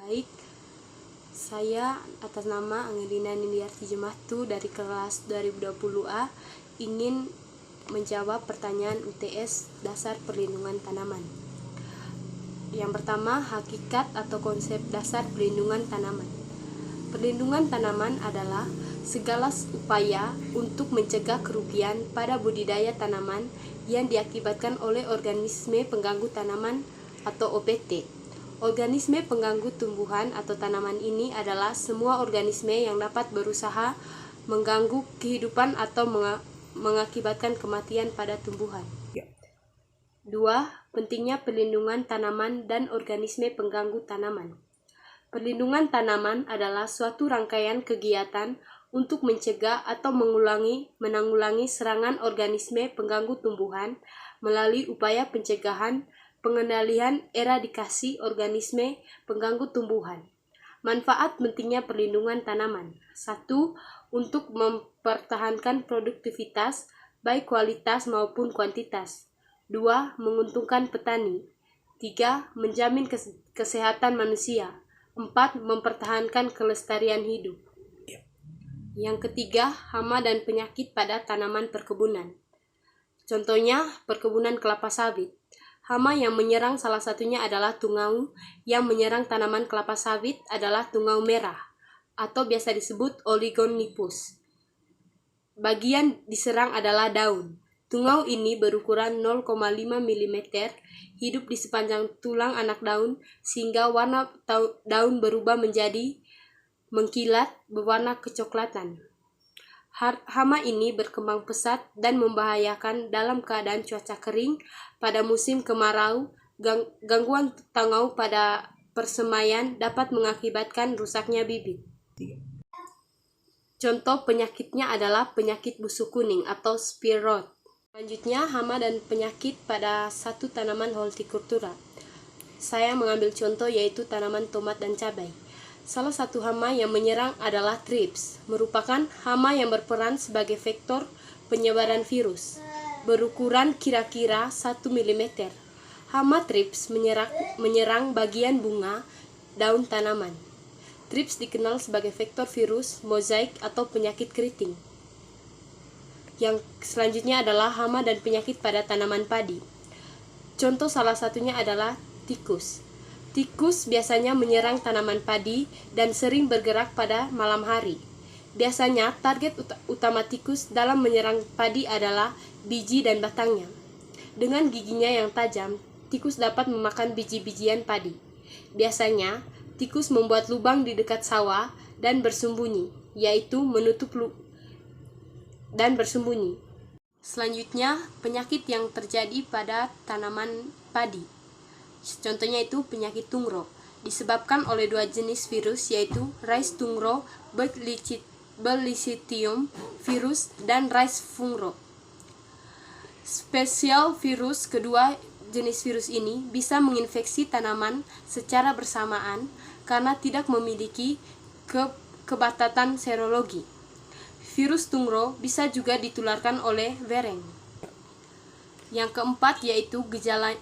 Baik, saya atas nama Angelina Nindiarti Jemahtu dari kelas 2020A ingin menjawab pertanyaan UTS dasar perlindungan tanaman. Yang pertama, hakikat atau konsep dasar perlindungan tanaman. Perlindungan tanaman adalah segala upaya untuk mencegah kerugian pada budidaya tanaman yang diakibatkan oleh organisme pengganggu tanaman atau OPT. Organisme pengganggu tumbuhan atau tanaman ini adalah semua organisme yang dapat berusaha mengganggu kehidupan atau mengakibatkan kematian pada tumbuhan. 2. Pentingnya perlindungan tanaman dan organisme pengganggu tanaman. Perlindungan tanaman adalah suatu rangkaian kegiatan untuk mencegah atau menanggulangi serangan organisme pengganggu tumbuhan melalui upaya pencegahan, pengendalian, eradikasi organisme pengganggu tumbuhan. Manfaat pentingnya perlindungan tanaman. 1. Untuk mempertahankan produktivitas, baik kualitas maupun kuantitas. 2. Menguntungkan petani. 3. Menjamin kesehatan manusia. 4. Mempertahankan kelestarian hidup. Yang ketiga, hama dan penyakit pada tanaman perkebunan. Contohnya, perkebunan kelapa sawit. Hama yang menyerang salah satunya adalah tungau, yang menyerang tanaman kelapa sawit adalah tungau merah, atau biasa disebut Oligonypus. Bagian diserang adalah daun. Tungau ini berukuran 0,5 mm, hidup di sepanjang tulang anak daun, sehingga warna daun berubah menjadi mengkilat berwarna kecoklatan. Hama ini berkembang pesat dan membahayakan dalam keadaan cuaca kering pada musim kemarau. Gangguan tungau pada persemaian dapat mengakibatkan rusaknya bibit. Contoh penyakitnya adalah penyakit busuk kuning atau spear rot. Selanjutnya, hama dan penyakit pada satu tanaman hortikultura. Saya mengambil contoh yaitu tanaman tomat dan cabai. Salah satu hama yang menyerang adalah thrips, merupakan hama yang berperan sebagai vektor penyebaran virus, berukuran kira-kira 1 mm. Hama thrips menyerang bagian bunga daun tanaman. Thrips dikenal sebagai vektor virus mozaik atau penyakit keriting. Yang selanjutnya adalah hama dan penyakit pada tanaman padi. Contoh salah satunya adalah tikus. Tikus biasanya menyerang tanaman padi dan sering bergerak pada malam hari. Biasanya target utama tikus dalam menyerang padi adalah biji dan batangnya. Dengan giginya yang tajam, tikus dapat memakan biji-bijian padi. Biasanya, tikus membuat lubang di dekat sawah dan bersembunyi, yaitu bersembunyi. Selanjutnya, penyakit yang terjadi pada tanaman padi. Contohnya itu penyakit tungro, disebabkan oleh dua jenis virus yaitu rice tungro Berlicetium virus dan rice fungro. Spesial virus kedua jenis virus ini bisa menginfeksi tanaman secara bersamaan karena tidak memiliki kebatatan serologi. Virus tungro bisa juga ditularkan oleh wereng. Yang keempat yaitu gejala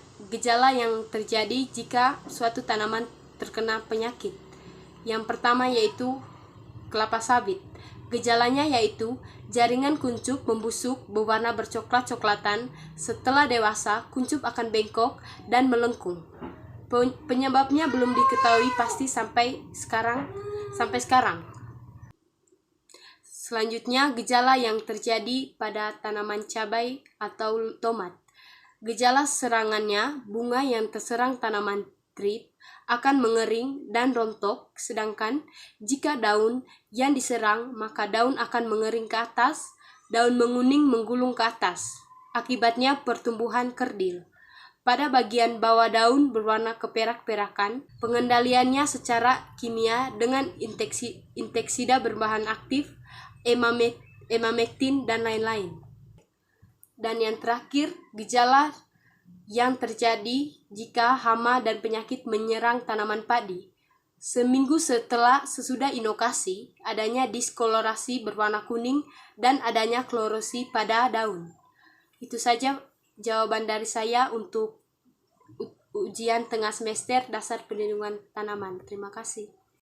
yang terjadi jika suatu tanaman terkena penyakit. Yang pertama yaitu kelapa sawit. Gejalanya yaitu jaringan kuncup membusuk berwarna bercoklat-coklatan. Setelah dewasa, kuncup akan bengkok dan melengkung. Penyebabnya belum diketahui pasti sampai sekarang. Selanjutnya, gejala yang terjadi pada tanaman cabai atau tomat. Gejala serangannya, bunga yang terserang tanaman thrip akan mengering dan rontok, sedangkan jika daun yang diserang, maka daun akan mengering ke atas, daun menguning menggulung ke atas. Akibatnya pertumbuhan kerdil. Pada bagian bawah daun berwarna keperak-perakan, pengendaliannya secara kimia dengan inseksida berbahan aktif, emamectin, dan lain-lain. Dan yang terakhir, gejala yang terjadi jika hama dan penyakit menyerang tanaman padi. Seminggu sesudah inokasi, adanya diskolorasi berwarna kuning dan adanya klorosi pada daun. Itu saja jawaban dari saya untuk ujian tengah semester dasar perlindungan tanaman. Terima kasih.